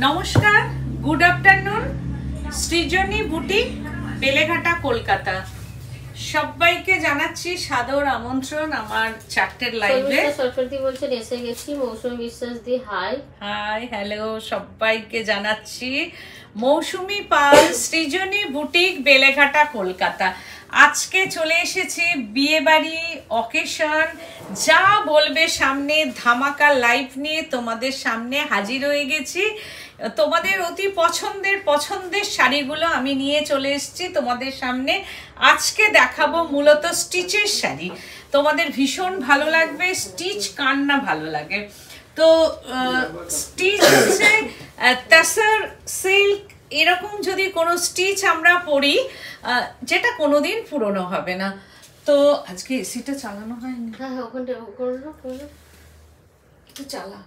নমস্কার, good afternoon. Srijani boutique, Beleghata, Kolkata. সবাইকে জানাচ্ছি সাদর আমন্ত্রণ আমার চারটের লাইভে। সরস্বতী বলছেন এসে গেছি। মৌসুমী বিশ্বাস দি হাই হাই, হ্যালো, সবাইকে জানাচ্ছি। মৌসুমী পাল, সৃজনী বুটিক, বেলেঘাটা, কলকাতা। আজকে চলে এসেছি বিয়ে বাড়ি, অকেশন, যা বলবে সামনে ধামাকা লাইভ নিয়ে তোমাদের সামনে হাজির হয়ে গেছি। তোমাদের অতি পছন্দের শাড়িগুলো আমি নিয়ে চলে এসেছি তোমাদের সামনে। আজকে দেখাবো মূলত স্টিচের শাড়ি। তোমাদের ভীষণ ভালো লাগবে, স্টিচ কার না ভালো লাগে। তো স্টিচ হচ্ছে তাসার, সিল্ক, এরকম যদি কোনো স্টিচ আমরা পরি যেটা কোনোদিন পুরনো হবে না। তো আজকে এসিটা চালানো হয়নি। হ্যাঁ ওখানটা একটু চালা,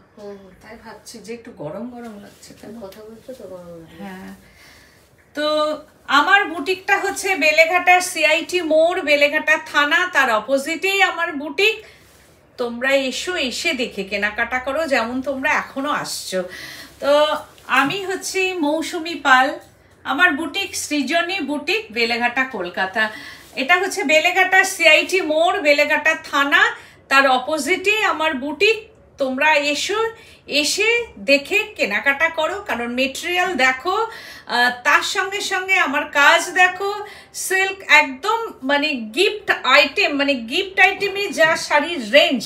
তাই ভাবছি যে একটু গরম গরম লাগছে। কথা বলছো তো গরম। হ্যাঁ, তো আমার বুটিকটা হচ্ছে বেলেঘাটার সিআইটি মোড়, বেলেঘাটা থানা, তার অপোজিটেই আমার বুটিক। তোমরা এসে দেখে কেনাকাটা করো, যেমন তোমরা এখনো আসছো। তো আমি হচ্ছি মৌসুমী পাল, আমার বুটিক সৃজনী বুটিক, বেলেঘাটা, কলকাতা। এটা হচ্ছে বেলেঘাটা সিআইটি মোড়, বেলেঘাটা থানা, তার অপোজিটে আমার বুটিক। তোমরা এসে দেখে কেনাকাটা করো, কারণ মেটেরিয়াল দেখো, তার সঙ্গে সঙ্গে আমার কাজ দেখো। সিল্ক একদম মানে গিফট আইটেমে যা শাড়ির রেঞ্জ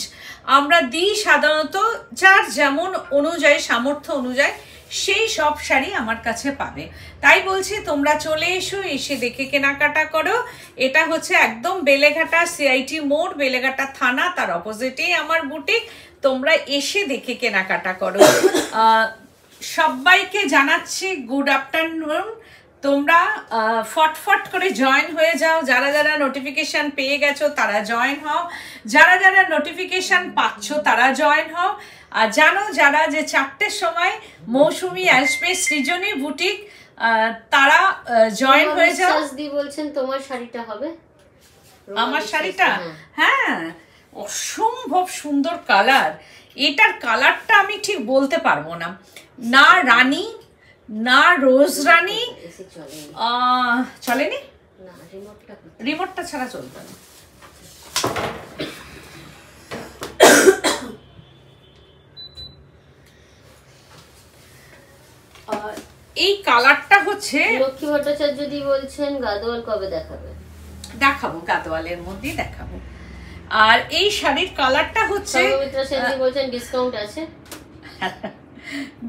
আমরা দিই সাধারণত, যার যেমন অনুযায়ী, সামর্থ্য অনুযায়ী সেই সব শাড়ি আমার কাছে পাবে। তাই বলছি তোমরা চলে এসে দেখে কেনাকাটা করো। এটা হচ্ছে একদম বেলেঘাটা সিআইটি মোড়, বেলেঘাটা থানা, তার অপোজিটেই আমার বুটিক। তোমরা এসে দেখে কেনাকাটা করো। সবাইকে জানাচ্ছি গুড আফটারনুন। তোমরা ফটফট করে জয়েন হয়ে যাও। যারা যারা নোটিফিকেশন পেয়ে গেছো তারা জয়েন হও, যারা যারা নোটিফিকেশন পাচ্ছ তারা জয়েন হও। আর জানো যারা যে 4টের সময় মৌসুমী আসবে সৃজনী বুটিক, তারা জয়েন হয়ে যাও। বলছেন তোমার শাড়িটা হবে? আমার শাড়িটা, হ্যাঁ, অসম্ভব সুন্দর কালার। এটার কালারটা আমি ঠিক বলতে পারবো না, না রানী না রোজ রানী। চলেনি, রিমোটটা ছাড়া চলবে না। এই কালারটা হচ্ছে, লক্ষ্মী ভট্টাচার্য যদি বলছেন গাদোয়াল কবে দেখাবে? দেখাবো, গাদোয়ালের মধ্যেই দেখাবো। আর এই শাড়ির কালারটা হচ্ছে, বলছেন ডিসকাউন্ট আছে?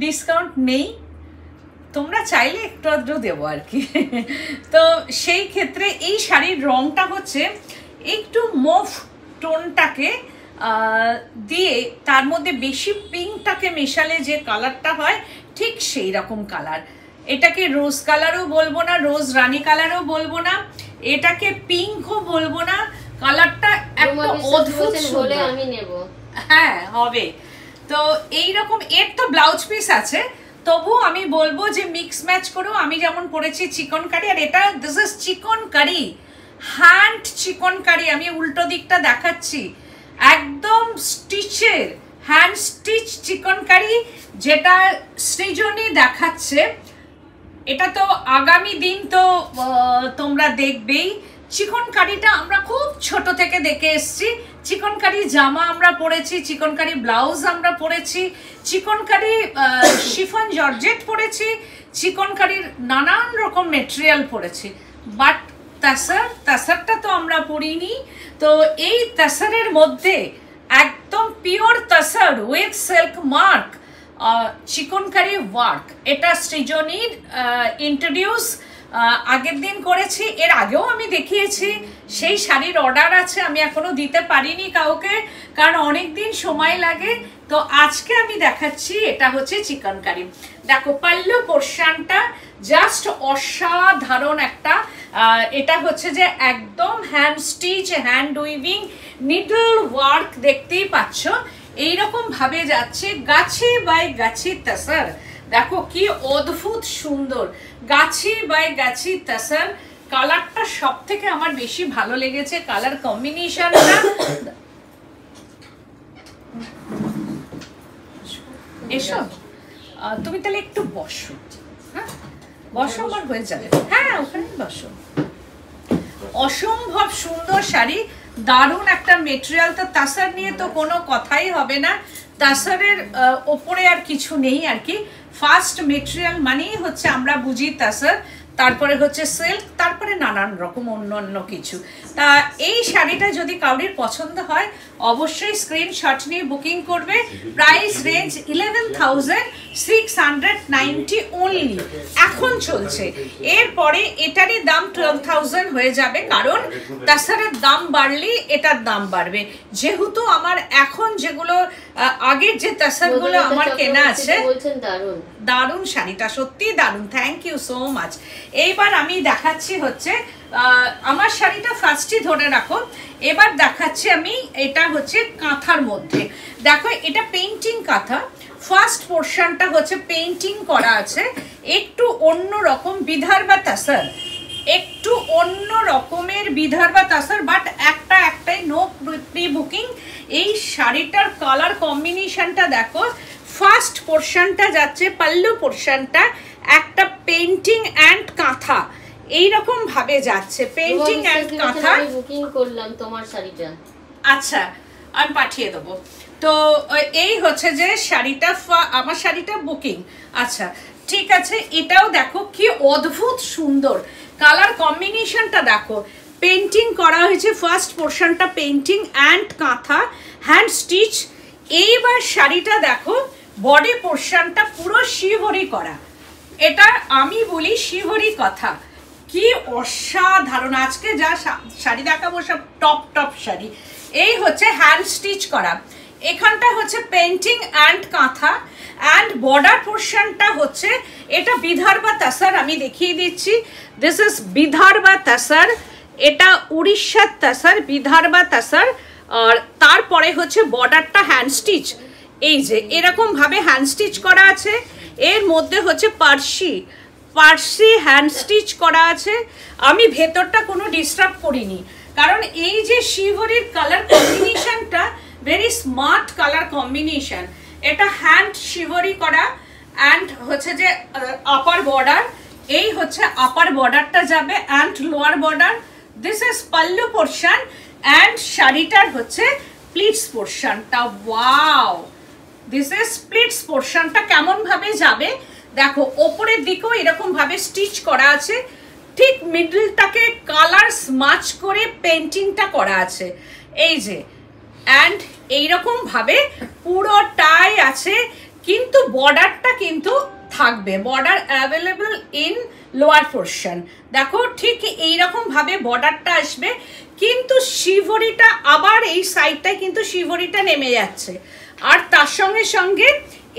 ডিসকাউন্ট নেই, তোমরা চাইলে একটু আধটু দেবো আর কি। তো সেই ক্ষেত্রে এই শাড়ির রংটা হচ্ছে একটু মুভ টোনটাকে দিয়ে তার মধ্যে বেশি পিঙ্কটাকে মেশালে যে কালারটা হয়, ঠিক সেই রকম কালার। এটাকে রোজ কালারও বলবো না, রোজ রানী কালারও বলবো না, এটাকে পিঙ্কও বলবো না। কালারটা একটা অদ্ভুত সুন্দর, আমি নেব। হ্যাঁ হবে। তো এইরকম এর তো ব্লাউজ পিস আছে, তবু আমি বলবো যে মিক্স ম্যাচ করো। আমি যেমন পরেছি চিকন কারি, আর এটা দিস ইজ চিকন কারি, হ্যান্ড চিকন কারি। আমি উল্টো দিকটা দেখাচ্ছি, একদম স্টিচের হ্যান্ড স্টিচ চিকন কারি, যেটা সৃজনী দেখাচ্ছে। এটা তো আগামী দিন তো তোমরা দেখবেই। চিকন কারিটা আমরা খুব ছোট থেকে দেখে এসছি। চিকন কারি জামা আমরা পরেছি, চিকন কারি ব্লাউজ আমরা পরেছি, চিকন কারি শিফন জর্জেট পরেছি, চিকন কারির নানান রকম মেটেরিয়াল পরেছি। বাট তাসারটা তো আমরা পরিনি। তো এই তাসারের মধ্যে একদম পিওর তাসার উইথ সিল্ক মার্ক, চিকন কারি ওয়ার্ক, এটা সৃজনীর ইন্ট্রোডিউস আগের দিন করেছি, এর আগেও আমি দেখিয়েছি। সেই শাড়ির অর্ডার আছে, আমি এখনো দিতে পারিনি কাউকে, কারণ অনেক দিন সময় লাগে। তো আজকে আমি দেখাচ্ছি, এটা হচ্ছে চিকন কারি। দেখো পাল্লু পোর্শনটা জাস্ট অসাধারণ একটা। এটা হচ্ছে যে একদম hand stitch, hand weaving, needle work, দেখতেই পাচ্ছ। এইরকম ভাবে যাচ্ছে, গাছি বাই গাছি তাসার। দেখো কি অদ্ভুত সুন্দর, গাছি বাই গাছি তাসার। কালারটা সব থেকে আমার বেশি ভালো লেগেছে, কালার কম্বিনেশনটা। এসো তুমি তাহলে একটু বসো, হ্যাঁ বসো, আমার হয়ে যাবে, হ্যাঁ ওখানে বসো। অসম্ভব সুন্দর শাড়ি, দারুণ একটা মেটেরিয়াল। তো তাসার নিয়ে তো কোনো কথাই হবে না, তাসারের ওপরে আর কিছু নেই আর কি। ফার্স্ট মেটেরিয়াল মানেই হচ্ছে আমরা বুঝি তাসার, তারপরে হচ্ছে সিল্ক, তারপরে নানান রকম অন্য কিছু। তা এই শাড়িটা যদি কাউরির পছন্দ হয় অবশ্যই স্ক্রিনশট নিয়ে বুকিং করবে। প্রাইস রেঞ্জ 11,690 অনলি এখন চলছে। এরপরে এটারই দাম 12,000 হয়ে যাবে, কারণ তাছাড়া দাম বাড়লেই এটার দাম বাড়বে। যেহেতু আমার এখন যেগুলো আগের যে তাসারগুলো আমার কেনা আছে, দারুণ শাড়িটা, সত্যি দারুণ, থ্যাংক ইউ সো মাচ। এইবার আমি দেখাচ্ছি হচ্ছে আমার শাড়িটা ফার্স্টই ধরে রাখো। এবার দেখাচ্ছি আমি, এটা হচ্ছে কাঁথার মধ্যে। দেখো এটা পেইন্টিং কাঁথা, ফার্স্ট পোর্শনটা হচ্ছে পেইন্টিং করা আছে, একটু অন্য রকম বিদর্ভ তাসার, একটু অন্য রকমের বিদর্ভ তাসার, বাট একটাই নো প্রি বুকিং। এই শাড়িটার কালার কম্বিনেশনটা দেখো, ফার্স্ট পোর্শনটা যাচ্ছে পাল্লু পোর্শনটা একটা পেইন্টিং অ্যান্ড কাঁথা, এইরকম ভাবে যাচ্ছে পেইন্টিং অ্যান্ড কাঁথা। আমি বুকিং করলাম তোমার শাড়িটা, আচ্ছা আমি পাঠিয়ে দেবো। তো এই হচ্ছে যে শাড়িটা, আমার শাড়িটা বুকিং। আচ্ছা ঠিক আছে, এটাও দেখো কি অদ্ভুত সুন্দর কালার কম্বিনেশনটা, দেখো পেইন্টিং করা হয়েছে, ফার্স্ট পোর্শনটা পেইন্টিং অ্যান্ড কাঁথা হ্যান্ড স্টিচ। এইবার শাড়িটা দেখো বডি পোর্শনটা পুরো শিহরি করা, এটা আমি বলি শিহরি কথা, কি অসাধারণ। আজকে যা শাড়ি দেখাবো সব টপ শাড়ি। এই হচ্ছে হ্যান্ড স্টিচ করা, এখানটা হচ্ছে পেইন্টিং অ্যান্ড কাঁথা, অ্যান্ড বর্ডার পোর্শনটা হচ্ছে এটা বিদর্ভ তাসার। আমি দেখিয়ে দিচ্ছি, দিস ইজ বিদর্ভ তাসার, এটা উড়িষ্যার তাসার, বিদর্ভ তাসার। আর তারপরে হচ্ছে বর্ডারটা হ্যান্ড স্টিচ, এই যে এরকম ভাবে হ্যান্ড স্টিচ করা আছে। এর মধ্যে হচ্ছে পার্সি হ্যান্ড স্টিচ করা আছে। আমি ভেতরটা কোনো ডিস্টার্ব করিনি, কারণ এই যে শিহরির কালার কম্বিনেশনটা ভেরি স্মার্ট কালার কম্বিনেশন। এটা হ্যান্ড শিহরি করা, অ্যান্ড হচ্ছে যে আপার বর্ডার, এই হচ্ছে আপার বর্ডারটা যাবে and lower border. This is pallu portion, and শাড়িটার হচ্ছে প্লিটস পোর্শনটা। ওয়াও, দিস ইজ প্লিটস পোর্শনটা কেমন ভাবে যাবে দেখো, ওপরের দিকেও এরকম ভাবে স্টিচ করা আছে, ঠিক মিডলটাকে কালার স্মাচ করে পেইন্টিংটা করা আছে, এই যে, অ্যান্ড এইরকম ভাবে পুরোটাই আছে। কিন্তু বর্ডারটা কিন্তু থাকবে, border available in lower portion. দেখো ঠিক এইরকম ভাবে বর্ডারটা আসবে, কিন্তু শিভরিটা আবার এই সাইডটায় কিন্তু শিভরিটা নেমে যাচ্ছে, আর তার সঙ্গে সঙ্গে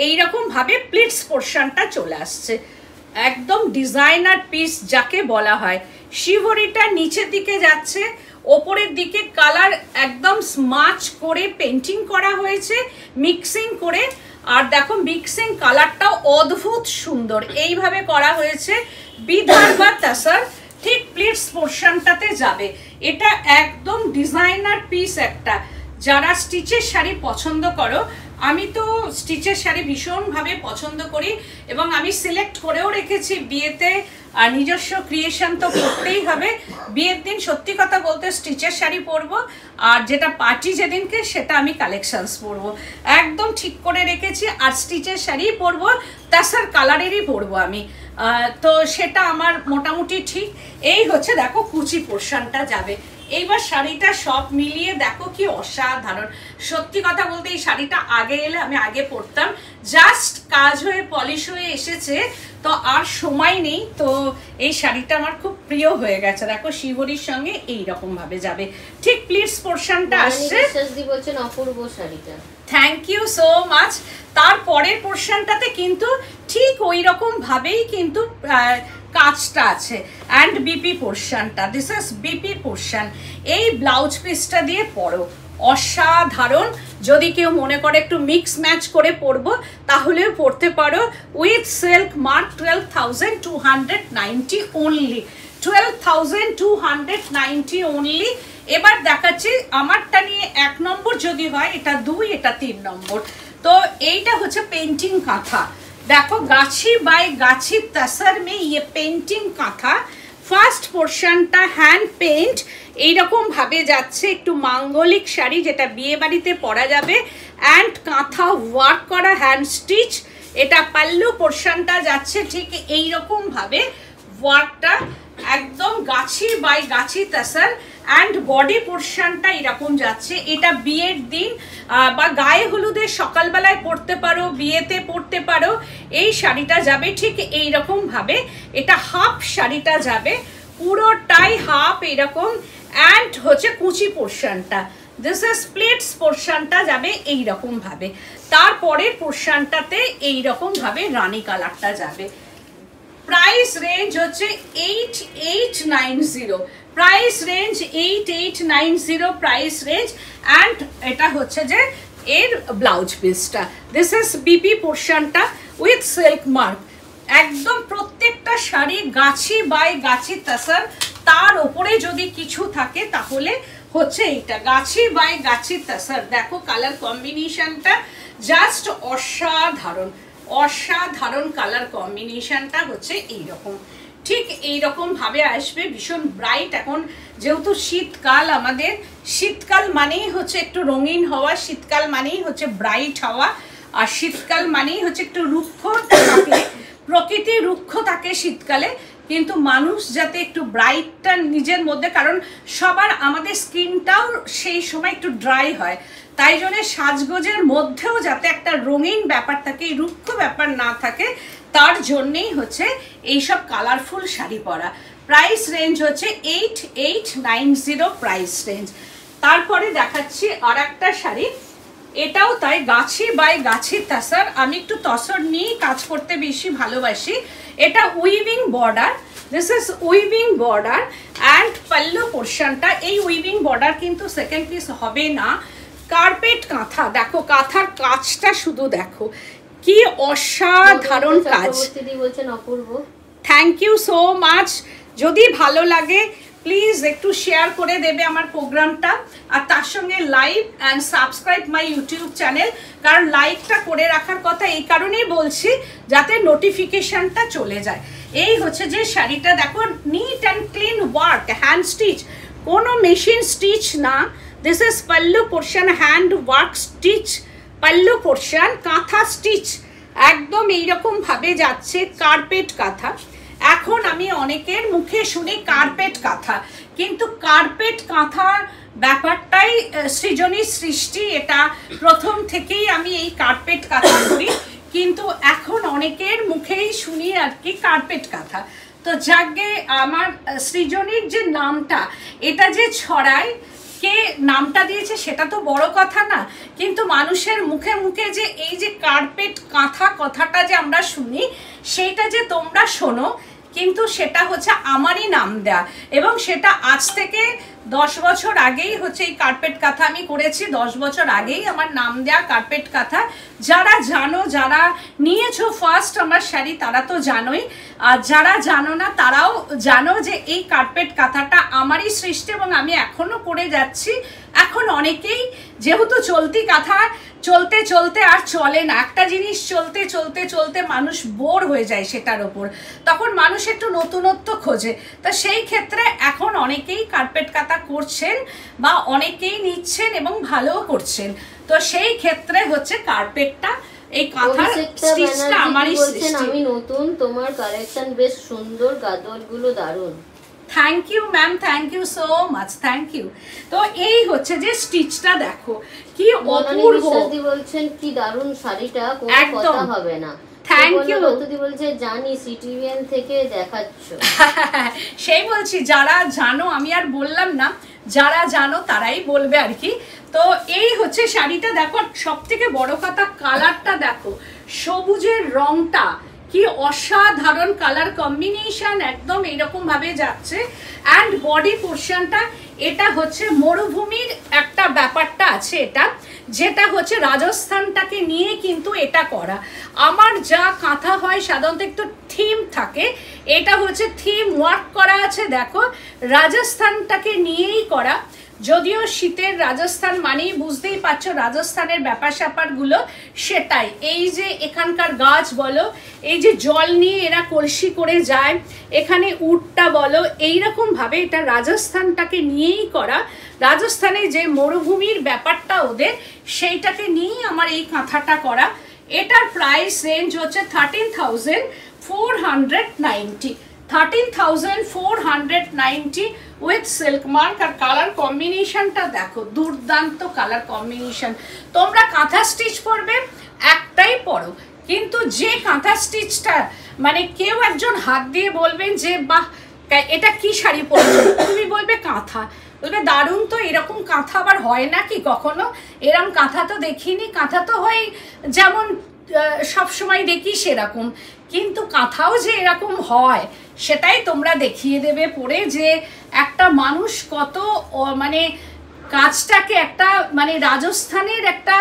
এইরকম ভাবে প্লিটস পোর্শনটা চলে আসছে। একদম ডিজাইনার পিস যাকে বলা হয়। শিভরিটা নিচের দিকে যাচ্ছে, ওপরের দিকে কালার একদম স্মাচ করে পেইন্টিং করা হয়েছে মিক্সিং করে। আর দেখো মিক্সিং কালারটাও অদ্ভুত সুন্দর এইভাবে করা হয়েছে। বিদর্ভ তাসার ঠিক প্লিটস পোর্শনটাতে যাবে। এটা একদম ডিজাইনার পিস একটা। যারা স্টিচের শাড়ি পছন্দ করো, আমি তো স্টিচের শাড়ি ভীষণভাবে পছন্দ করি এবং আমি সিলেক্ট করেও রেখেছি বিয়েতে। আর নিজস্ব ক্রিয়েশন তো করতেই হবে। বিয়ের দিন সত্যি কথা বলতে স্টিচের শাড়ি পরবো, আর যেটা পার্টি যেদিনকে সেটা আমি কালেকশনস পরবো, একদম ঠিক করে রেখেছি। আর স্টিচের শাড়ি পরবো, তাসার কালারেরই পরবো আমি, তো সেটা আমার মোটামুটি ঠিক। এই হচ্ছে দেখো কুচি পোর্শনটা যাবে। এইবার শাড়িটা সব মিলিয়ে দেখো কি অসাধারণ। সত্যি কথা বলতে এই শাড়িটা আগে এলে আমি আগে পরতাম, জাস্ট কাজ হয়ে পলিশ হয়ে এসেছে তো আর সময় নেই। তো এই শাড়িটা আমার খুব প্রিয় হয়ে গেছে। দেখো শিবরির সঙ্গে এইরকম ভাবে যাবে, ঠিক প্লিটস পোর্শনটা আসছে। বলছেন অপূর্ব শাড়িটা, থ্যাংক ইউ সো মাচ। তারপরের পোর্শনটাতে কিন্তু ঠিক ওই রকম ভাবেই কিন্তু কাজটা আছে। অ্যান্ড বিপি পোর্শনটা, দিস ইজ বিপি পোর্শন। এই ব্লাউজ পিসটা দিয়ে পরো, অসাধারণ। যদি কেউ মনে করে একটু মিক্স ম্যাচ করে পরবো তাহলেও পরতে পারো। With silk mark 12,290 only, 12,290 only. এবার দেখাচ্ছি আমারটা নিয়ে 1 নম্বর যদি হয়, এটা 2, এটা 3 নম্বর। तो এইটা হচ্ছে পেন্টিং কাঁথা। দেখো গাছি বাই গাছি তসর মে ये পেন্টিং কাঁথা, ফার্স্ট পোর্শনটা হ্যান্ড পেন্ট এইরকম ভাবে যাচ্ছে, একটু মাঙ্গলিক শাড়ি যেটা বিয়ে বাড়িতে পরা যাবে, অ্যান্ড কাঁথা ওয়ার্ক করা হ্যান্ড স্টিচ। এটা পাল্লু পোর্শনটা যাচ্ছে ঠিক এইরকম ভাবে, ওয়ার্কটা একদম গাছি by Gachhi tussar, and body পোর্শনটা এরকম যাচ্ছে। এটা বিয়ের দিন বা গায়ে হলুদের সকালবেলায় পরতে পারো, বিয়েতে পরতে পারো। এই শাড়িটা যাবে ঠিক এইরকম ভাবে, এটা হাফ শাড়িটা যাবে পুরোটাই হাফ এরকম, অ্যান্ড হচ্ছে কুচি পোর্শনটা দিস ইজ স্প্লিটস পোর্শনটা যাবে এইরকম ভাবে। তারপরের পোর্শনটাতে এইরকম ভাবে রানী কালারটা যাবে। প্রাইস রেঞ্জ হচ্ছে 8890, price range 8890 price range, and এটা হচ্ছে যে এর ব্লাউজ পিসটা দিস ইজ বিপি পোর্শনটা উইথ সিল্ক মার্ক। একদম প্রত্যেকটা শাড়ি গাছি বাই গাছি তসর, তার উপরে যদি কিছু থাকে তাহলে হচ্ছে এইটা গাছি বাই গাছি তসর। দেখো কালার কম্বিনেশনটা জাস্ট অসাধারণ, অসাধারণ কালার কম্বিনেশনটা হচ্ছে এইরকম, ঠিক এইরকম ভাবে আসবে, ভীষণ ব্রাইট। এখন যেহেতু শীতকাল, আমাদের শীতকাল মানেই হচ্ছে একটু রঙিন হওয়া, শীতকাল মানেই হচ্ছে ব্রাইট হওয়া, আর শীতকাল মানেই হচ্ছে একটু রুক্ষ থাকে, প্রকৃতি রুক্ষ থাকে শীতকালে, কিন্তু মানুষ যাতে একটু ব্রাইটটা নিজের মধ্যে, কারণ সবার আমাদের স্কিনটাও সেই সময় একটু ড্রাই হয়, তাই জন্য সাজগোজের মধ্যেও যাতে একটা রঙিন ব্যাপার থাকে, রুক্ষ ব্যাপার না থাকে, তার জন্যেই হচ্ছে এইসব কালারফুল শাড়ি পরা। প্রাইস রেঞ্জ হচ্ছে 8890 প্রাইস রেঞ্জ। তারপরে দেখাচ্ছি আর একটা শাড়ি, এটাও তাই গাছি বাই গাছি তসর। আমি একটু তসর নিয়েই কাজ করতে বেশি ভালোবাসি। এটা weaving border, this is weaving border, and pallu পোর্শনটা, এই উইভিং বর্ডার কিন্তু সেকেন্ড পিস হবে না। কার্পেট কাঁথা, দেখো কাঁথার কাজটা শুধু দেখো কি অসাধারণ কাজ। Thank you so much. যদি ভালো লাগে প্লিজ একটু শেয়ার করে দেবে আমার প্রোগ্রামটা, আর তার সঙ্গে like and subscribe my YouTube channel, কারণ লাইকটা করে রাখার কথা এই কারণেই বলছি যাতে নোটিফিকেশনটা চলে যায়। এই হচ্ছে যে শাড়িটা, দেখো neat and clean work, hand stitch, কোনো মেশিন স্টিচ না। This is pallu portion, hand work stitch pallu portion, কাঁথা স্টিচ একদম এইরকম ভাবে যাচ্ছে, কার্পেট কাঁথা। এখন আমি অনেকের মুখে শুনি কার্পেট কাঁথা, কিন্তু কার্পেট কাঁথার ব্যাপারটাই সৃজনী সৃষ্টি, এটা প্রথম থেকেই আমি এই কার্পেট কাঁথা করি, কিন্তু এখন অনেকের মুখেই শুনি আর কি কার্পেট কাঁথা। তো যাকে আমার সৃজনীর যে নামটা, এটা যে ছড়ায়, কে নামটা দিয়েছে সেটা তো বড় কথা না, কিন্তু মানুষের মুখে মুখে যে এই যে কার্পেট কাঁথা কথাটা যে আমরা শুনি, সেইটা যে তোমরা শোনো, কিন্তু সেটা হচ্ছে আমারই নাম দেয়া, এবং সেটা আজ থেকে 10 বছর আগেই হচ্ছে এই কার্পেট কাঁথা আমি করেছি, 10 বছর আগেই আমার নাম দেয়া কার্পেট কাঁথা। যারা জানো, যারা নিয়েছো ফার্স্ট আমার শাড়ি, তারা তো জানোই, আর যারা জানো না তারাও জানো যে এই কার্পেট কাঁথাটা আমারই সৃষ্টি, এবং আমি এখনো করে যাচ্ছি। এখন অনেকেই যেহেতু চলতি কাঁথা চলতে চলতে আর চলে না, একটা জিনিস চলতে চলতে চলতে মানুষ বোর হয়ে যায় সেটার ওপর, তখন মানুষ একটু নতুনত্ব খোঁজে। তা সেই ক্ষেত্রে এখন অনেকেই কার্পেট কাঁথা করছেন বা অনেকেই নিচ্ছেন এবং ভালোও করছেন। তো সেই ক্ষেত্রে হচ্ছে কার্পেটটা, এই কাঁথার স্টিচটা আমারই সৃষ্টি। আমি নতুন, তোমার কালেকশন বেশ সুন্দর, গাদরগুলো দারুণ। Thank you ma'am, thank you so much, thank you. তো এই হচ্ছে যে স্টিচটা দেখো কি অপূর্ব, বলছেন কি দারুণ শাড়িটা, কোনো কথা হবে না। Thank you. দিদি বলছে জানি সিটিভিএন থেকে দেখাচ্ছ। সেই বলছি, যারা জানো, আমি আর বললাম না, যারা জানো তারাই বলবে আর কি। তো এই হচ্ছে শাড়িটা, দেখো সব থেকে বড় কথা কালারটা দেখো, সবুজের রংটা কি অসাধারণ কালার কম্বিনেশন, একদম এইরকম ভাবে যাচ্ছে। অ্যান্ড বডি পোর্শনটা, এটা হচ্ছে মরুভূমির একটা ব্যাপারটা আছে, এটা যেটা হচ্ছে রাজস্থানটাকে নিয়ে কিন্তু এটা করা। আমার যা কাঁথা হয় সাধারণত একটু থিম থাকে, এটা হচ্ছে থিম ওয়ার্ক করা আছে, দেখো রাজস্থানটাকে নিয়েই করা। যদিও শীতের রাজস্থান মানেই বুঝতেই পারছো রাজস্থানের ব্যাপার স্যাপারগুলো সেটাই। এই যে এখানকার গাছ বলো, এই যে জল নিয়ে এরা কলসি করে যায়, এখানে উটটা বলো, এইরকমভাবে এটা রাজস্থানটাকে নিয়েই করা। রাজস্থানে যে মরুভূমির ব্যাপারটা ওদের, সেইটাকে নিয়েই আমার এই কাঁথাটা করা। এটার প্রাইস রেঞ্জ হচ্ছে 13,490, 13,490 উইথ সিল্ক মার্ক। আর কালার কম্বিনেশনটা দেখো, দুর্দান্ত কালার কম্বিনেশন। তোমরা কাঁথা স্টিচ পরবে একটাই পরো, কিন্তু যে কাঁথা স্টিচটা মানে কেউ একজন হাত দিয়ে বলবেন যে বাহ এটা কি শাড়ি পরছো, তুমি বলবে কাঁথা, বলবে দারুণ তো, এরকম কাঁথা আবার হয় না কি কখনো, এরকম কাঁথা তো দেখিনি, কাঁথা তো হয় যেমন সবসময় দেখি সেরকম, কিন্তু কাঁথাও যে এরকম হয় সেটাই তোমরা দেখিয়ে দেবে পরে, যে একটা মানুষ কত মানে কাজটাকে একটা মানে রাজস্থানের একটা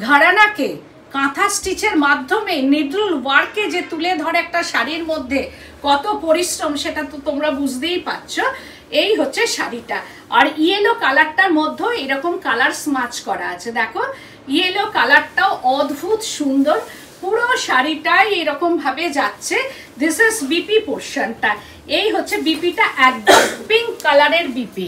ঘরানাকে কাঁথা স্টিচের মাধ্যমে নিডল ওয়ার্কে যে তুলে ধরে একটা শাড়ির মধ্যে কত পরিশ্রম, সেটা তো তোমরা বুঝতেই পারছো। এই হচ্ছে শাড়িটা। আর ইয়েলো কালারটার মধ্যেও এরকম কালার স্মাচ করা আছে, দেখো ইয়েলো কালারটাও অদ্ভুত সুন্দর। পুরো শাড়িটাই এরকম ভাবে যাচ্ছে। দিস ইজ বিপি পোর্শনটা, এই হচ্ছে বিপিটা, একদম পিঙ্ক কালারের বিপি,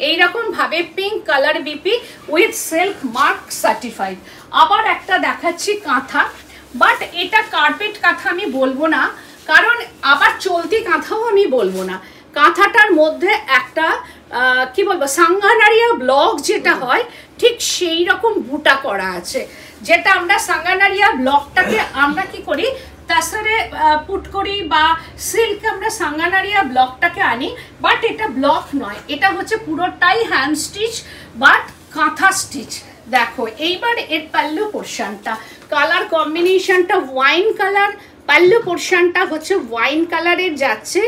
এইরকম ভাবে pink colour BP with silk mark certified. আবার একটা দেখাচ্ছি কাঁথা, বাট এটা কার্পেট কাঁথা আমি বলবো না, কারণ আবার চলতি কাঁথাও আমি বলবো না। কাঁথাটার মধ্যে একটা কি বলবো সাঙ্গানারিয়া ব্লক যেটা হয় ঠিক সেই রকম বুটা করা আছে, যেটা আমরা সাঙ্গানারিয়া ব্লকটাকে আমরা কি করি তাসারে পুট করি বা সিল্কে আমরা সাঙ্গানারিয়া ব্লকটাকে আনি, বাট এটা ব্লক নয়, এটা হচ্ছে পুরোটাই হ্যান্ড স্টিচ বাট কাঁথা স্টিচ। দেখো এইবার এর পাল্লু পোর্শনটা, কালার কম্বিনেশনটা ওয়াইন কালার, পাল্লু পোর্শনটা হচ্ছে ওয়াইন কালারের যাচ্ছে,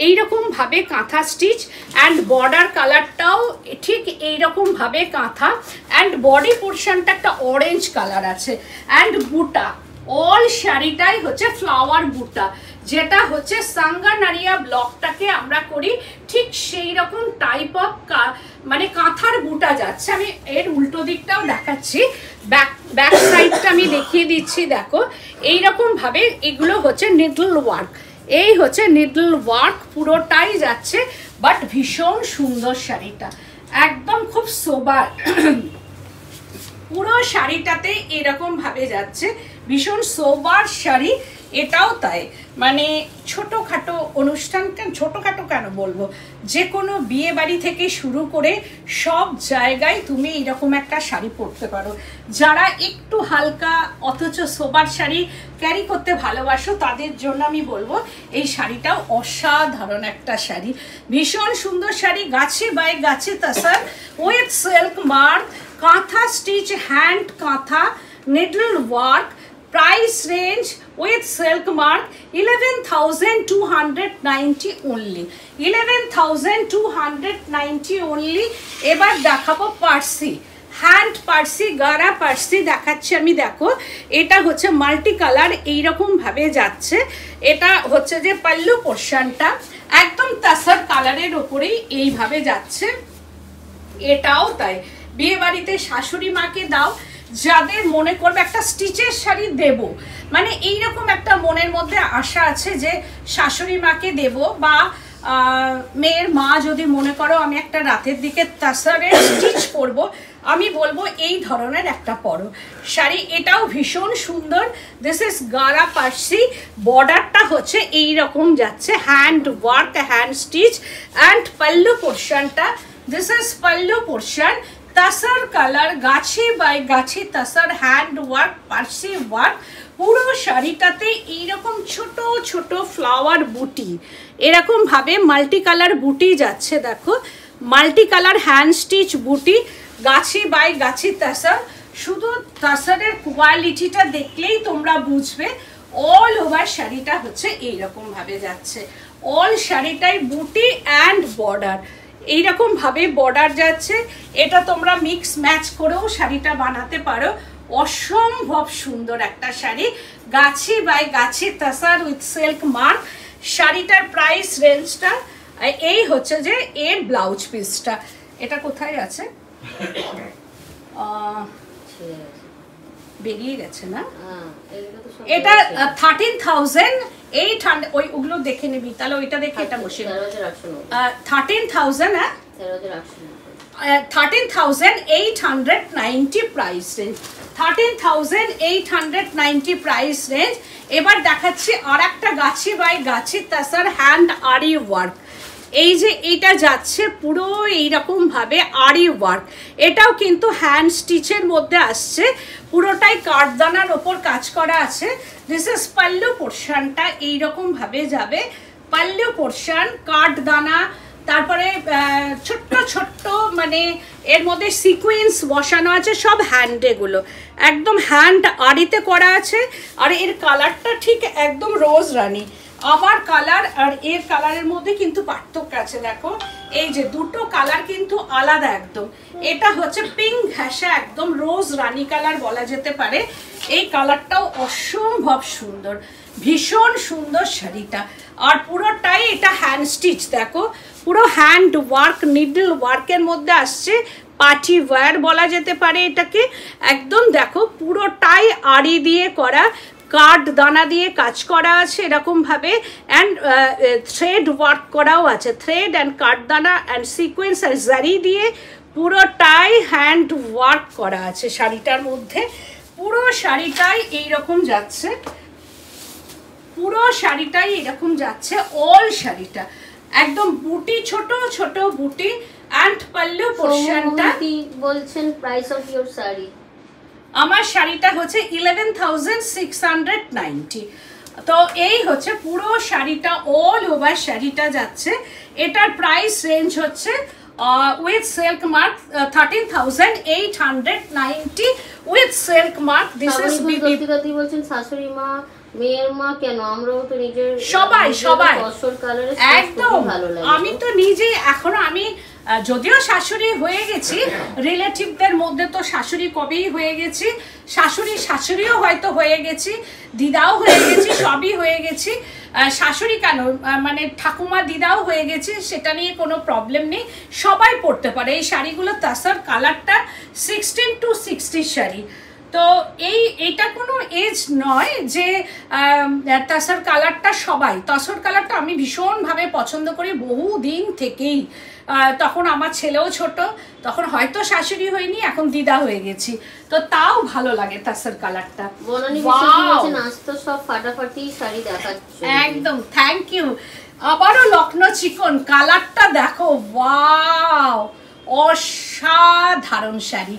এইরকম ভাবে কাঁথা স্টিচ, অ্যান্ড বর্ডার কালারটাও ঠিক এইরকম ভাবে কাঁথা, অ্যান্ড বডি পোর্শনটা একটা অরেঞ্জ কালার আছে, অ্যান্ড বুটা অল শাড়িটাই হচ্ছে ফ্লাওয়ার বুটা, যেটা হচ্ছে সাঙ্গানারিয়া ব্লকটাকে আমরা করি ঠিক সেই রকম টাইপ অফ মানে কাঁথার বুটা যাচ্ছে। আমি এর উল্টো দিকটাও দেখাচ্ছি, ব্যাক সাইডটা আমি দেখিয়ে দিচ্ছি। দেখো এইরকম ভাবে এগুলো হচ্ছে নিডল ওয়ার্ক, এই হচ্ছে নিডল ওয়ার্ক পুরোটাই যাচ্ছে, বাট ভীষণ সুন্দর শাড়িটা, একদম খুব সোবার। পুরো শাড়িটাতে এরকম ভাবে যাচ্ছে, ভীষণ সোবার শাড়ি। এটাও তাই, মানে ছোটোখাটো অনুষ্ঠান, ছোটোখাটো কেন বলবো, যে কোনো বিয়ে বাড়ি থেকে শুরু করে সব জায়গায় তুমি এরকম একটা শাড়ি পরতে পারো। যারা একটু হালকা অথচ সোবার শাড়ি ক্যারি করতে ভালোবাসো তাদের জন্য আমি বলবো এই শাড়িটাও অসাধারণ একটা শাড়ি, ভীষণ সুন্দর শাড়ি। গাছে বাই গাছে তাসার উইথ সিল্ক মার্ক, কাঁথা স্টিচ, হ্যান্ড কাঁথা, needle work. Price range with silk mark 11,290 only, 11,290 only. এবার দেখাবো পার্সি, হ্যান্ড পার্সি, গারা পার্সি দেখাচ্ছি আমি। দেখো এটা হচ্ছে মাল্টি কালার, এইরকম ভাবে যাচ্ছে। এটা হচ্ছে যে পাল্লু পোর্শনটা একদম তাসার কালারের ওপরেই এইভাবে যাচ্ছে। এটাও তাই, বিয়ে বাড়িতে শাশুড়ি মাকে দাও, যাদের মনে করবে একটা স্টিচের শাড়ি দেব, মানে এইরকম একটা মনের মধ্যে আশা আছে যে শাশুড়ি মাকে দেব, বা মেয়ের মা যদি মনে করো আমি একটা রাতের দিকে তাসারের স্টিচ করব, আমি বলবো এই ধরনের একটা পরো শাড়ি। এটাও ভীষণ সুন্দর। দিস ইজ গারা পার্সি, বর্ডারটা হচ্ছে এই রকম যাচ্ছে, hand work, hand stitch, and pallu পোর্শনটা, this is pallu portion, tussar colour, গাছে বাই গাছে tussar, hand work, Parsi work. পুরো শাড়িটাতে এইরকম ছোট ছোট ফ্লাওয়ার বুটি, এরকম ভাবে মাল্টি কালার বুটি যাচ্ছে। দেখো মাল্টি কালার হ্যান্ড স্টিচ বুটি, গাছে বাই গাছে তাসার। শুধু তাসারের কোয়ালিটিটা দেখলেই তোমরা বুঝবে অল ওভার শাড়িটা হচ্ছে এইরকম ভাবে যাচ্ছে, অল শাড়িটাই বুটি অ্যান্ড বর্ডার, এইরকম ভাবে বর্ডার যাচ্ছে। এটা তোমরা মিক্স ম্যাচ করেও শাড়িটা বানাতে পারো, অসম্ভব সুন্দর একটা শাড়ি। গাছি by Gachhi তাসার with silk mark. শাড়িটার প্রাইস রেঞ্জটা এই হচ্ছে যে এর ব্লাউজ পিসটা, এটা কোথায় আছে বেরিয়ে গেছে না এটা 13,800 ওইগুলো দেখে নিবি তাহলে ওইটা দেখে এটা বসে 13,000 হ্যাঁ 13,890 প্রাইস রেঞ্জ 13,890 প্রাইস রেঞ্জ এবার দেখাচ্ছি আর একটা গাছি বাই গাছি তাসার হ্যান্ড আরি ওয়ার্ক এই যে এটা যাচ্ছে পুরো এইরকম ভাবে আরি ওয়ার্ক এটাও কিন্তু হ্যান্ড স্টিচের মধ্যে আসছে পুরোটাই কাঠদানার ওপর কাজ করা আছে দিস ইজ পাল্লু পোর্শনটা এইরকম ভাবে যাবে পাল্লু পোর্শন কাঠদানা তারপরে ছোট্ট ছোট্ট মানে এর মধ্যে সিকোয়েন্স বসানো আছে সব হ্যান্ডে গুলো একদম হ্যান্ড আরিতে করা আছে আর এর কালারটা ঠিক একদম রোজ রানী আমার কালার আর এর কালারের মধ্যে কিন্তু পার্থক্য আছে দেখো এই যে দুটো কালার কিন্তু আলাদা একদম এটা হচ্ছে পিঙ্ক ঘাসা একদম রোজ রানী কালার বলা যেতে পারে এই কালারটাও অসম্ভব সুন্দর ভীষণ সুন্দর শাড়িটা আর পুরোটাই এটা হ্যান্ড স্টিচ দেখো পুরো হ্যান্ড ওয়ার্ক নিডল ওয়ার্কের মধ্যে আসছে পার্টি ওয়্যার বলা যেতে পারে এটাকে একদম দেখো পুরোটাই আড়ি দিয়ে করা কাঠ দানা দিয়ে কাজ করা আছে এরকম ভাবে এন্ড থ্রেড ওয়ার্ক করাও আছে থ্রেড এন্ড কাঠ দানা এন্ড সিকোয়েন্স আর জারি দিয়ে পুরোটাই হ্যান্ড ওয়ার্ক করা আছে শাড়িটার মধ্যে পুরো শাড়িটাই এইরকম যাচ্ছে পুরো শাড়িটাই এরকম যাচ্ছে অল শাড়িটা একদম বুটি ছোট ছোট বুটি এন্ড পাল্লু পোরশনটা বলছেন প্রাইস অফ ইওর শাড়ি আমার শাড়িটা হচ্ছে 11,690 তো এই হচ্ছে পুরো শাড়িটা অল ওভার শাড়িটা যাচ্ছে এটার প্রাইস রেঞ্জ হচ্ছে with silk mark 13,890 with silk mark this is বিবিতি বলছেন শাশুড়ি মা মেয়ের মা কেন আমরাও তো নিজের সবাই ফসল কালারে একদম আমি তো নিজে এখনো আমি যদিও শাশুড়ি হয়ে গেছি রিলেটিভদের মধ্যে তো শাশুড়ি কবেই হয়ে গেছি শাশুড়িও হয়তো হয়ে গেছি দিদাও হয়ে গেছি সবই হয়ে গেছি শাশুড়ি কেন মানে ঠাকুমা দিদাও হয়ে গেছে সেটা নিয়ে কোনো প্রবলেম নেই সবাই পরতে পারে এই শাড়িগুলো তাসার কালারটা 16 to 60 শাড়ি তো এইটা কোনো এজ নয় যে তাসার কালারটা সবাই তাসার কালারটা আমি ভীষণভাবে পছন্দ করি বহুদিন থেকেই তখন আমার ছেলেও ছোট তখন হয়তো শাশুড়ি হয়নি এখন দিদা হয়ে গেছি তো তাও ভালো লাগে তাসার কালারটা সব ফাটাফাটি শাড়ি দেখাচ্ছে একদম থ্যাংক ইউ আবারও লখনৌ চিকন কালারটা দেখো ওয়াও অসাধারণ শাড়ি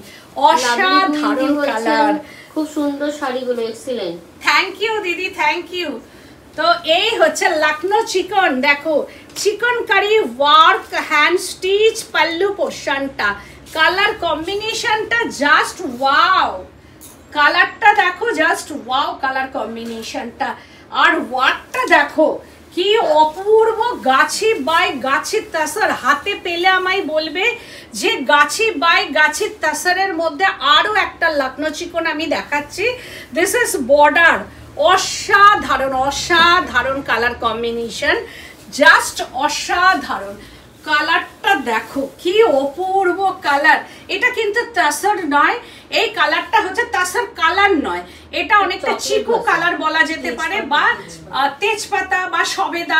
অসাধারণ কালার খুব সুন্দর শাড়িগুলো এক্সিলেন্ট থ্যাংক ইউ দিদি থ্যাংক ইউ তো এই হচ্ছে লখনৌ চিকন দেখো চিকন কারি ওয়ার্ক হ্যান্ড স্টিচ পাল্লু পোর্শনটা কালার কম্বিনেশনটা জাস্ট ওয়াও কালারটা দেখো জাস্ট ওয়াও কালার কম্বিনেশনটা আর ওয়ার্কটা দেখো কি অপূর্ব গাছি বাই গাছি তাসার হাতে পেলে আমায় বলবে যে গাছি বাই গাছি তাসারের মধ্যে আরো একটা লখনৌ চিকন আমি দেখাচ্ছি দিস ইজ বর্ডার অসাধারণ কালার কম্বিনেশন জাস্ট অসাধারণ কালারটা দেখো কি অপূর্ব কালার এটা কিন্তু তাসার নয় এই কালারটা হচ্ছে তাসার কালার নয় এটা অনেকটা চিকু কালার বলা যেতে পারে বা তেজপাতা বা সবেদা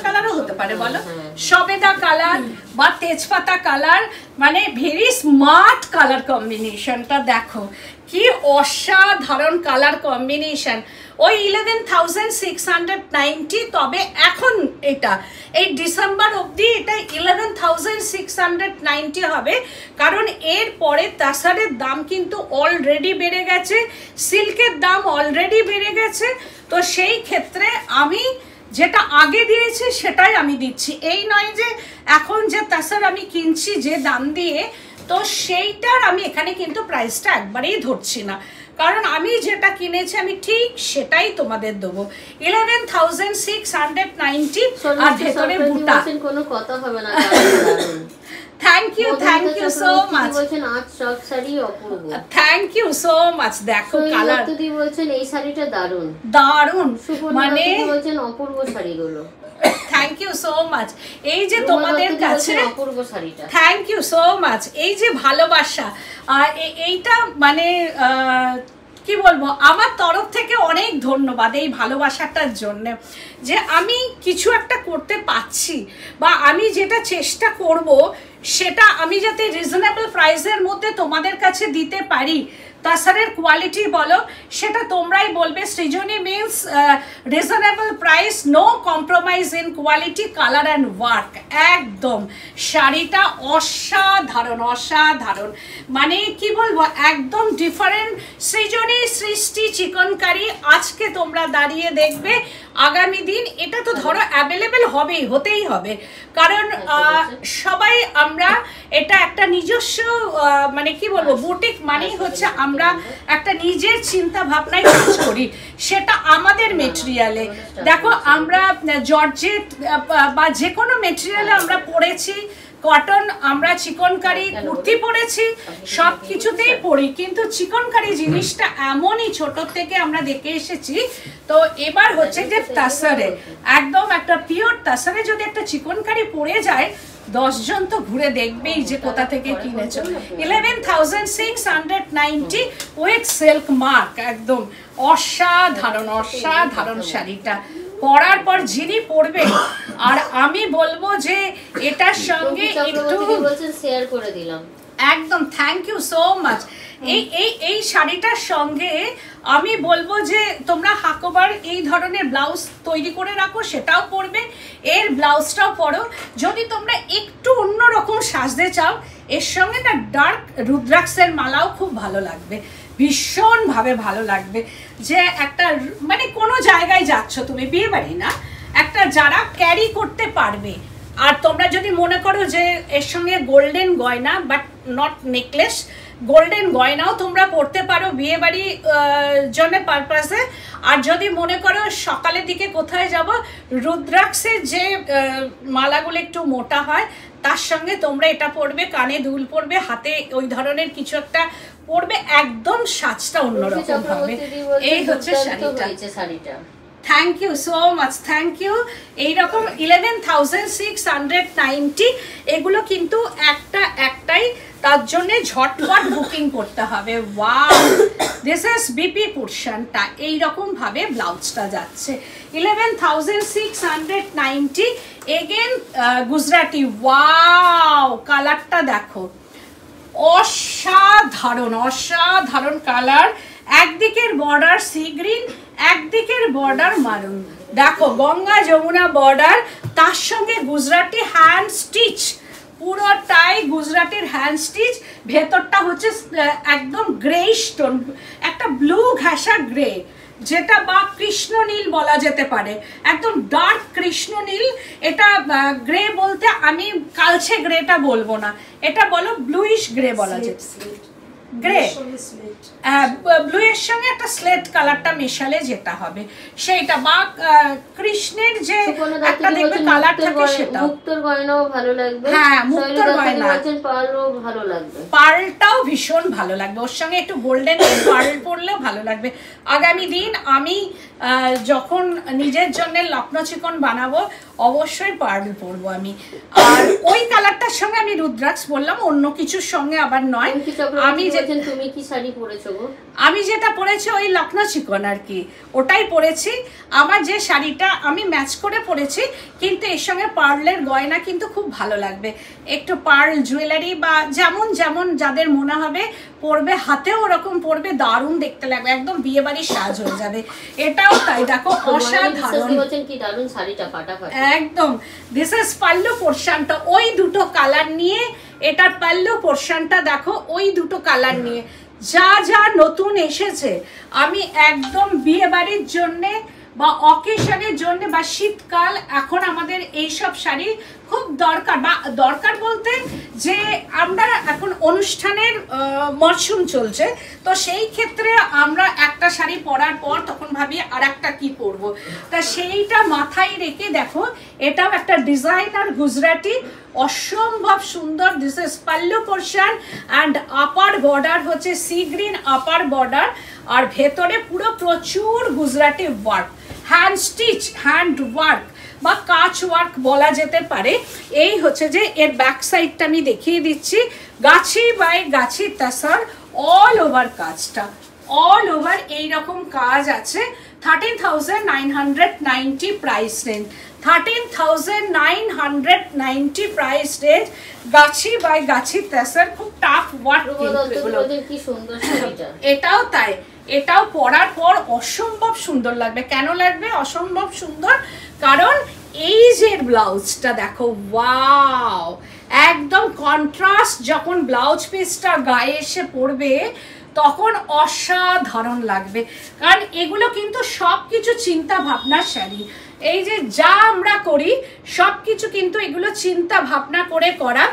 কালারও হতে পারে বলো সবেদা কালার বা তেজপাতা কালার মানে ভেরি স্মার্ট কালার কম্বিনেশনটা দেখো কি অসাধারণ কালার কম্বিনেশন ওই 11,690 তবে এখন এটা এই ডিসেম্বর অবধি এটা 11,690 হবে কারণ এর পরে তাসারের দাম কিন্তু অলরেডি বেড়ে গেছে সিল্কের দাম অলরেডি বেড়ে গেছে তো সেই ক্ষেত্রে আমি যেটা আগে দিয়েছি সেটাই আমি দিচ্ছি এই নয় যে এখন যে তাসার আমি কিনছি যে দাম দিয়ে তো সেইটার আমি এখানে কিন্তু প্রাইসটা একবারেই ধরছি না কারণ আমি যেটা কিনেছি আমি ঠিক সেটাই তোমাদের দেবো 11,690 আর ভেতরে বুটা কোনো কথা হবে না থ্যাংক ইউ সো মাচ বলছেন আজ সব শাড়ি অপূর্ব থ্যাংক ইউ সো মাচ দেখো কালার তুই বলছেন এই শাড়িটা দারুণ মানে বলছেন অপূর্ব শাড়িগুলো থ্যাংক ইউ সো মাচ। এই যে তোমাদের কাছে অপূর্ব শাড়িটা, থ্যাংক ইউ সো মাচ। এই যে ভালোবাসা, এইটা মানে কি বলবো, আমার তরফ থেকে অনেক ধন্যবাদ এই ভালোবাসাটার জন্য, যে আমি কিছু একটা করতে পারছি বা আমি যেটা চেষ্টা করব সেটা আমি যাতে রিজনেবল প্রাইসের মধ্যে তোমাদের কাছে দিতে পারি। তাছাড়ার কোয়ালিটি বলো, সেটা তোমরাই বলবে। Srijani means reasonable price, no compromise in quality, colour and work. একদম শাড়িটা অসাধারণ অসাধারণ, মানে কি বলবো, একদম ডিফারেন্ট। সৃজনী সৃষ্টি চিকনকারি আজকে তোমরা দাঁড়িয়ে দেখবে, আগামী দিন এটা তো ধরো অ্যাভেলেবেল হবেই, হতেই হবে, কারণ সবাই আমরা এটা একটা নিজস্ব মানে কি বলবো বুটিক মানেই হচ্ছে আমরা একটা নিজের চিন্তা ভাবনায় কাজ করি, সেটা আমাদের মেটেরিয়ালে। দেখো আমরা জর্জেট বা যে কোনো মেটেরিয়ালে আমরা পড়েছি, কটন, আমরা চিকনকারি কুর্তি পরেছি, সব কিছুতেই পরি, কিন্তু চিকনকারি জিনিসটা এমনই ছোট থেকে আমরা দেখে এসেছি। তো এবার হচ্ছে যে তাসারে, একদম একটা পিওর তাসারে যদি একটা চিকনকারি পরে যায়, 10 জন তো ঘুরে দেখবেই যে কোথা থেকে কিনেছো। 11,690 উইথ সিল্ক মার্ক, একদম অসাধারণ অসাধারণ শাড়িটা। পরার পর যিনি পরবে, আর আমি বলবো যে এটার সঙ্গে একটু শেয়ার করে দিলাম, একদম থ্যাংক ইউ সো মাচ। এই শাড়িটার সঙ্গে আমি বলবো যে তোমরা হাকোবার এই ধরনের ব্লাউজ তৈরি করে রাখো, সেটাও পরবে, এর ব্লাউজটাও পরো। যদি তোমরা একটু অন্যরকম সাজতে চাও, এর সঙ্গে না ডার্ক রুদ্রাক্ষের মালাও খুব ভালো লাগবে, ভীষণভাবে ভালো লাগবে। যে একটা মানে কোনো জায়গায় যাচ্ছ তুমি, বিয়ে বাড়ি না, একটা যারা ক্যারি করতে পারবে। আর তোমরা যদি মনে করো যে এর সঙ্গে গোল্ডেন গয়না, বাট নট নেকলেস, গোল্ডেন গয়নাও তোমরা পরতে পারো বিয়ে বাড়ি জন্য পারপাসে। আর যদি মনে করো সকালের দিকে কোথায় যাব, রুদ্রাক্ষের যে মালাগুলো একটু মোটা হয়, তার সঙ্গে তোমরা এটা পরবে, কানে দুল পরবে, হাতে ওই ধরনের কিছু একটা পরবে, একদম সাজটা অন্যরকম হবে। এই হচ্ছে শাড়িটা। Thank you so much, thank you. এইরকম 11,690, এগুলো কিন্তু একটাই, তার জন্য ঝটপট বুকিং করতে হবে। ওয়াও, দিস ইজ বিপি পোর্শনটা, এইরকম ভাবে ব্লাউজটা যাচ্ছে 11,690। এগেন গুজরাটি, ওয়াও কালারটা দেখো, অসাধারণ অসাধারণ কালার। একদিকের বর্ডার সি গ্রিন, একদিকের বর্ডার মারুন, দেখো গঙ্গা যমুনা বর্ডার, তার সঙ্গে গুজরাটি হ্যান্ড স্টিচ, পুরোটাই গুজরাটির হ্যান্ড স্টিচ। ভেতরটা হচ্ছে একদম গ্রে স্টোন, একটা ব্লু ঘাসা গ্রে, যেটা বা কৃষ্ণ নীল বলা যেতে পারে, একদম ডার্ক কৃষ্ণ নীল। এটা গ্রে বলতে আমি কালচে গ্রেটা বলবো না, এটা বলো ব্লুইশ গ্রে বলা যেতে, গ্রে ব্লু এর সঙ্গে একটা স্লেট কালারটা মেশালে যেটা হবে সেইটা, বা কৃষ্ণের যে একটা দেখবে কালার থাকে সেটা। মুক্তোর গয়নাও ভালো লাগবে, হ্যাঁ মুক্তোর গয়না, পার্লও ভালো লাগবে, পার্লটাও ভীষণ ভালো লাগবে, ওর সঙ্গে একটু গোল্ডেন পার্ল পরলেও ভালো লাগবে। আগামী দিন আমি যখন নিজের জন্য লখনৌ চিকন বানাবো, অবশ্যই পার্ল পরবো আমি। আর ওই কালারটার সঙ্গে আমি রুদ্রাক্ষ বললাম, অন্য কিছুর সঙ্গে আবার নয়। আমি তুমি কি শাড়ি পরেছো গো? আমি যেটা পরেছি ওই লখনৌ চিকন আর কি, ওটাই পরেছি। আমার যে শাড়িটা আমি ম্যাচ করে পরেছি, কিন্তু এর সঙ্গে পার্লের গয়না কিন্তু খুব ভালো লাগবে, একটু পার্ল জুয়েলারি বা যেমন যেমন যাদের মনে হবে পরবে, হাতেও ওরকম পরবে, দারুণ দেখতে লাগবে, একদম বিয়ে বাড়ির সাজ হয়ে যাবে। এটাও তাই, দেখো অসাধারণ, কি দারুণ শাড়িটা, ফাটাফাটি একদম। দিস ইজ পাল্লু পোর্শনটা, ওই দুটো কালার নিয়ে, এটার পাল্লু পোর্শনটা দেখো, ওই দুটো কালার নিয়ে যা যা নতুন এসেছে, আমি একদম বিয়ে বাড়ির জন্যে বা অকেশনের জন্য বা শীতকাল, এখন আমাদের এইসব শাড়ি খুব দরকার, বা দরকার বলতে যে আমরা এখন অনুষ্ঠানের মরশুম চলছে, তো সেই ক্ষেত্রে আমরা একটা শাড়ি পরার পর তখন ভাবি আর একটা কি পরবো, তা সেইটা মাথায় রেখে দেখো, এটাও একটা ডিজাইনার গুজরাটি, অসম্ভব সুন্দর। This is pallu portion and upper border হচ্ছে সি গ্রিন আপার বর্ডার, আর ভেতরে পুরো প্রচুর Gujarati work, hand stitch, hand work, বা কাচ ওয়ার্ক বলা যেতে পারে। এই হচ্ছে যে এর ব্যাক সাইডটা আমি দেখিয়ে দিচ্ছি, গাছি বাই গাছি তাসার অল ওভার কাজটা, অল ওভার এইরকম কাজ আছে। 13,990 price range, 13,990 price range, Gachhi by গাছি তাসার, খুব টাফ ওয়ার্ক। কি সুন্দর শাড়িটা, এটাও তাই, এটাও পরার পর অসম্ভব সুন্দর লাগবে। কেন লাগবে অসম্ভব সুন্দর? কারণ এই যে ব্লাউজটা দেখো, ওয়াও, একদম কন্ট্রাস্ট যখন ব্লাউজ পিসটা গায়ে এসে পড়বে তখন অসাধারণ লাগবে। কারণ এগুলো কিন্তু সব কিছু চিন্তা ভাবনার শাড়ি। এই যে যা আমরা করি সব কিছু কিন্তু এগুলো চিন্তা ভাবনা করে করা।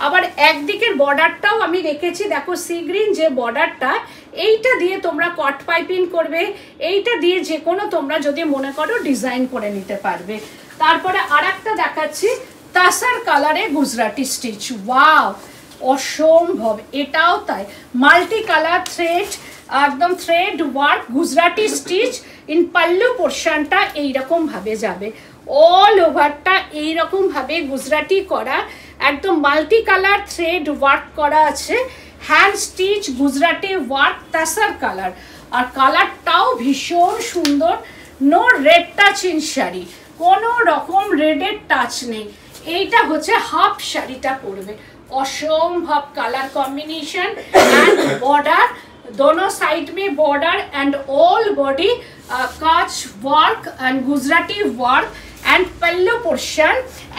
আবার একদিকের বর্ডারটাও আমি রেখেছি, দেখো সি গ্রিন যে বর্ডারটা, এইটা দিয়ে তোমরা কট পাইপিং করবে, এইটা দিয়ে যে কোনো তোমরা যদি মনে করো ডিজাইন করে নিতে পারবে। তারপরে আর একটা দেখাচ্ছি তাসার কালারে গুজরাটি স্টিচ, ওয়াও, অসম্ভব। এটাও তাই, মাল্টি কালার থ্রেড, একদম thread work Gujarati stitch. In pallu পোর্শনটা এইরকম ভাবে যাবে, অল ওভারটা এইরকম ভাবে গুজরাটি করা, একদম মাল্টি কালার থ্রেড ওয়ার্ক করা আছে, hand stitch Gujarati work tussar colour. আর কালারটাও ভীষণ সুন্দর, no red touch in sari, কোনো রকম রেডের টাচ নেই। এইটা হচ্ছে হাফ শাড়িটা পরবে, অসম্ভব কালার कॉम्बिनेशन एंड बॉर्डर, दोनों साइड में बॉर्डर एंड ऑल बॉडी काच work and Gujarati work and pallu portion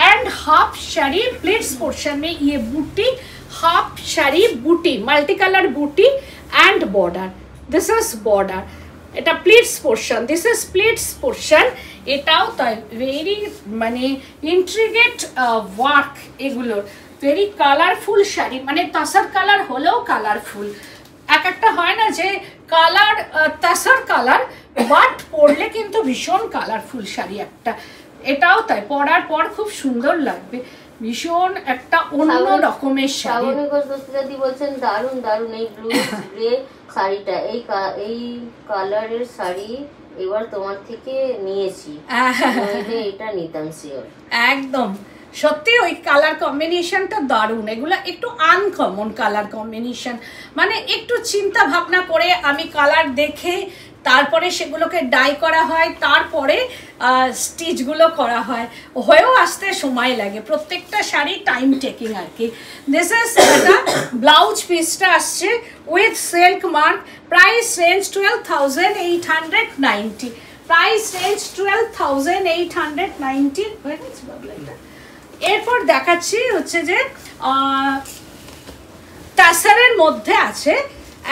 and half sari pleats portion में ये बूटी, हाफ शाड़ी बूटी, मल्टी कलर बूटी and border, this is border, এটা pleats portion, this is pleats portion. এটাও তাই ভেরি মানে ইন্ট্রিগেট ওয়ার্ক, এগুলোর ভেরি কালারফুল শাড়ি, মানে তাসার কালার হলেও কালারফুল। এক একটা হয় না যে কালার তাসার কালার, বাট পরলে কিন্তু ভীষণ কালারফুল শাড়ি একটা। এটাও তাই, পরার পর খুব সুন্দর লাগবে, ভীষণ একটা অন্য রকমের শাড়ি। শ্রাবণী বলছেন দারুন দারুন এই ব্লু গ্রে শাড়িটা, এই কালারের শাড়ি এবার তোমার থেকে নিয়েছি, এটা নিতাম শিওর। একদম সত্যি ওই কালার কম্বিনেশনটা দারুণ, এগুলো একটু আনকমন কালার কম্বিনেশন, মানে একটু চিন্তা ভাবনা করে আমি কালার দেখে তারপরে সেগুলোকে ডাই করা হয়, তারপরে স্টিচগুলো করা হয়, হয়েও আসতে সময় লাগে, প্রত্যেকটা শাড়ি টাইম টেকিং আর কি। দিস ইজ একটা ব্লাউজ পিসটা আসছে with silk mark, price range 12,890, price range 12,890। এরপর দেখাচ্ছি হচ্ছে যে তাসারের মধ্যে আছে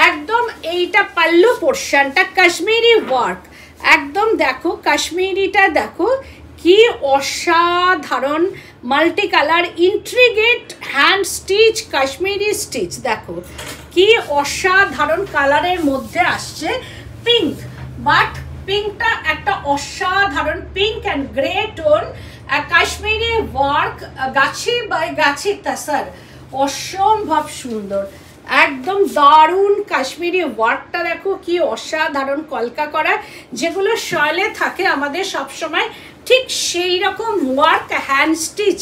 একদম এইটা পাল্লু পোর্শনটা কাশ্মীরি ওয়ার্ক, একদম দেখো কাশ্মীরিটা দেখো কি অসাধারণ, multi colour integrate hand stitch Kashmiri stitch, দেখো কি অসাধারণ কালারের মধ্যে আসছে, পিঙ্ক, বাট পিঙ্কটা একটা অসাধারণ pink and grey tone, Kashmiri work, Gachhi by গাছি তাসার, অসম্ভব সুন্দর, একদম দারুণ কাশ্মীরি ওয়ার্কটা দেখো কি অসাধারণ, কলকা করা, যেগুলো শয়লে থাকে আমাদের সবসময় ঠিক সেই রকম ওয়ার্ক, হ্যান্ড স্টিচ,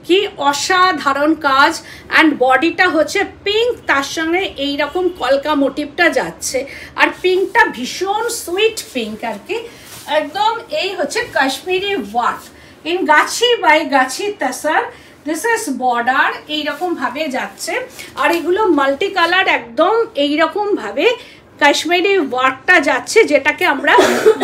কি অসাধারণ কাজ। অ্যান্ড বডিটা হচ্ছে পিঙ্ক, তার সঙ্গে এইরকম কলকা মোটিভটা যাচ্ছে, আর পিঙ্কটা ভীষণ সুইট পিঙ্ক আর কি, একদম এই হচ্ছে Kashmiri work in Gachhi by Gachhi তাসার। This is border, এইরকম ভাবে যাচ্ছে, আর এগুলো মাল্টি কালার, একদম এইরকম ভাবে কাশ্মীরি ওয়ার্কটা যাচ্ছে, যেটাকে আমরা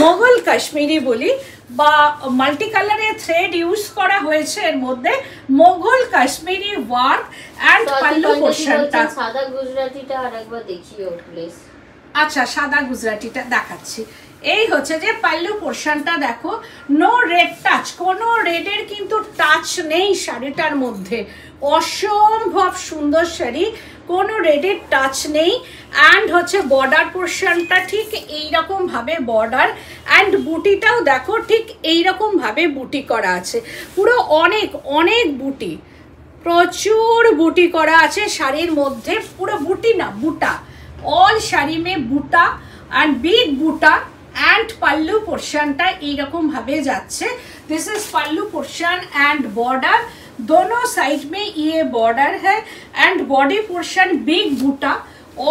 মোগল কাশ্মীরি বলি, বা মাল্টি কালারের থ্রেড ইউজ করা হয়েছে এর মধ্যে, মোগল কাশ্মীরি ওয়ার্ক অ্যান্ড পাল্লু পোর্শনটা। সাদা গুজরাটিটা আরেকবার দেখিও প্লিজ। আচ্ছা, সাদা গুজরাটিটা দেখাচ্ছি। এই হচ্ছে যে পাল্লু পোর্শনটা দেখো, নো রেড টাচ, কোনো রেডের কিন্তু টাচ নেই শাড়িটার মধ্যে, অসম্ভব সুন্দর শাড়ি, কোনো রেডের টাচ নেই। অ্যান্ড হচ্ছে বর্ডার পোর্শনটা ঠিক এইরকম ভাবে বর্ডার, অ্যান্ড বুটিটাও দেখো ঠিক এইরকম ভাবে বুটি করা আছে, পুরো অনেক অনেক বুটি, প্রচুর বুটি করা আছে শাড়ির মধ্যে, পুরো বুটি না বুটা, অল শাড়ি মে বুটা অ্যান্ড বিগ বুটা অ্যান্ড পাল্লু পোর্শনটা এইরকম ভাবে যাচ্ছে। This is pallu portion and border, दोनों साइड में ये बॉर्डर है एंड बॉडी पोर्शन बिग बूटा,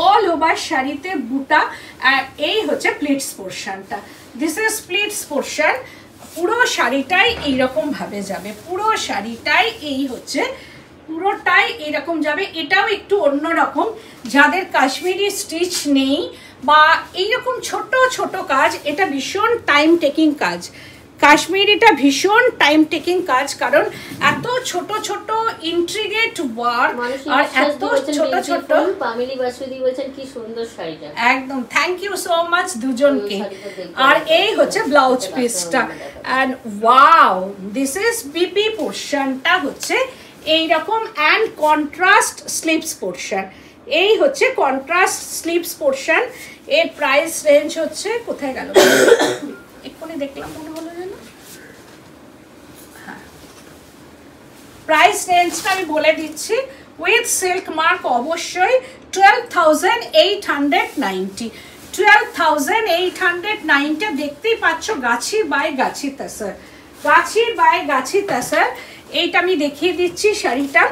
ऑल ओवर शाড়িতে বুটা। এই হচ্ছে প্লিটস পোর্শনটা। This is pleats portion. পুরো শাড়িটাই এইরকম ভাবে যাবে, পুরো শাড়িটাই এই হচ্ছে, পুরোটাই এইরকম যাবে। এটাও একটু অন্যরকম, যাদের কাশ্মীরি স্টিচ নেই বা এইরকম ছোট ছোট কাজ, এটা ভীষণ টাইম টেকিং কাজ। কাশ্মীরিটা ভীষণ টাইম টেকিং কাজ, কারণ এত ছোট ছোট ইন্ট্রিগেট ওয়ার্ক আর এত ছোট ছোট। পামিলি বাসুদি বলেছেন কি সুন্দর শাড়িটা, একদম থ্যাংক ইউ সো মাচ দুজনকে। আর এই হচ্ছে ব্লাউজ পিসটা and wow, this is BP পোর্শনটা হচ্ছে এইরকম এন্ড কন্ট্রাস্ট স্লিভস পোর্শন। এই হচ্ছে কন্ট্রাস্ট স্লিভস পোর্শন। এর প্রাইস রেঞ্জ হচ্ছে, কোথায় গেল এক্ষুনি দেখলাম মনে হলো যেন, হ্যাঁ প্রাইস রেঞ্জটা আমি বলে দিচ্ছি। উইথ সিল্ক মার্ক অবশ্যই 12,890, 12,890। দেখতেই পাচ্ছ গাছি বাই গাছি তাসার, গাছি বাই গাছি তাসার। এইটা আমি দেখিয়ে দিচ্ছি শাড়িটা,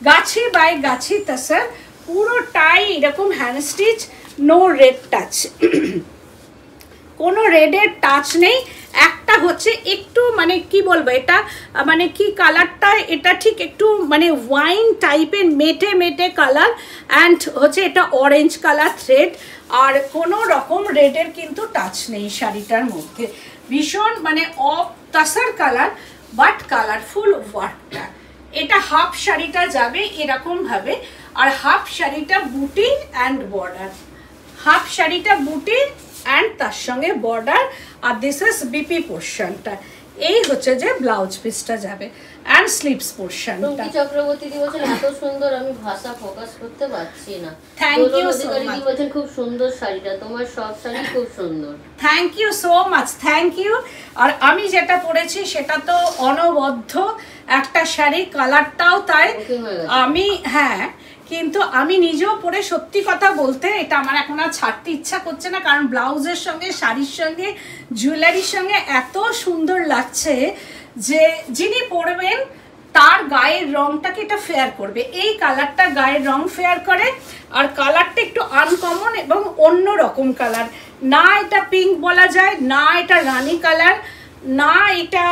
গাছি বাই গাছি তাসার, পুরোটাই এরকম hand stitch, no red touch, কোনো রেডের টাচ নেই। একটা হচ্ছে একটু মানে কি বলবো, এটা মানে কি কালারটা, এটা ঠিক একটু মানে ওয়াইন টাইপের মেটে মেটে কালার অ্যান্ড হচ্ছে এটা অরেঞ্জ কালার থ্রেড, আর কোনো রকম রেডের কিন্তু টাচ নেই শাড়িটার মধ্যে। ভীষণ মানে off tussar colour but colourful ওয়ার্কটা। এটা হাফ শাড়িটা যাবে এরকম ভাবে, আর হাফ শাড়িটা বুটি অ্যান্ড বর্ডার, হাফ শাড়িটা বুটি অ্যান্ড তার সঙ্গে বর্ডার। আর দিস ইজ বিপি পোর্শনটা। এই হচ্ছে যে ব্লাউজ পিসটা যাবে অ্যান্ড স্লিভস পোর্শনটা। চক্রবর্তী দি বলেন এত সুন্দর আমি ভাষা ফোকাস করতে পারছি না। Thank you so much. বলেন খুব সুন্দর শাড়িটা, তোমার সব শাড়ি খুব সুন্দর। Thank you so much, thank you. আর আমি যেটা পরেছি সেটা তো অনবদ্য একটা শাড়ি, কালারটাও তাই। আমি হ্যাঁ, কিন্তু আমি নিজেও পরে সত্যি কথা বলতে এটা আমার এখন আর ছাড়তে ইচ্ছা করছে না, কারণ ব্লাউজের সঙ্গে শাড়ির সঙ্গে জুয়েলারির সঙ্গে এত সুন্দর লাগছে যে যিনি পরবেন তার গায়ের রংটাকে এটা ফেয়ার করবে। এই কালারটা গায়ের রং ফেয়ার করে, আর কালারটা একটু আনকমন এবং অন্য রকম কালার। না এটা পিঙ্ক বলা যায়, না এটা রানী কালার, না এটা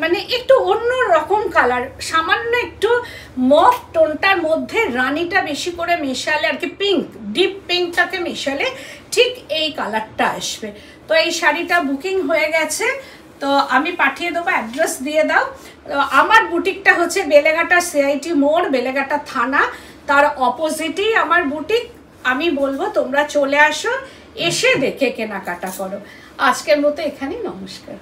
মানে একটু অন্য রকম কালার, সামান্য একটু মফ টোনটার মধ্যে রানীটা বেশি করে মেশালে আর কি, পিঙ্ক ডিপ পিঙ্কটাকে মেশালে ঠিক এই কালারটা আসবে। তো এই শাড়িটা বুকিং হয়ে গেছে, তো আমি পাঠিয়ে দেবো, অ্যাড্রেস দিয়ে দাও। আমার বুটিকটা হচ্ছে বেলেঘাটা সিআইটি মোড়, বেলেঘাটা থানা, তার অপোজিটেই আমার বুটিক। আমি বলবো তোমরা চলে আসো, এসে দেখে কেনাকাটা করো। আজকের মতো এখানেই, নমস্কার।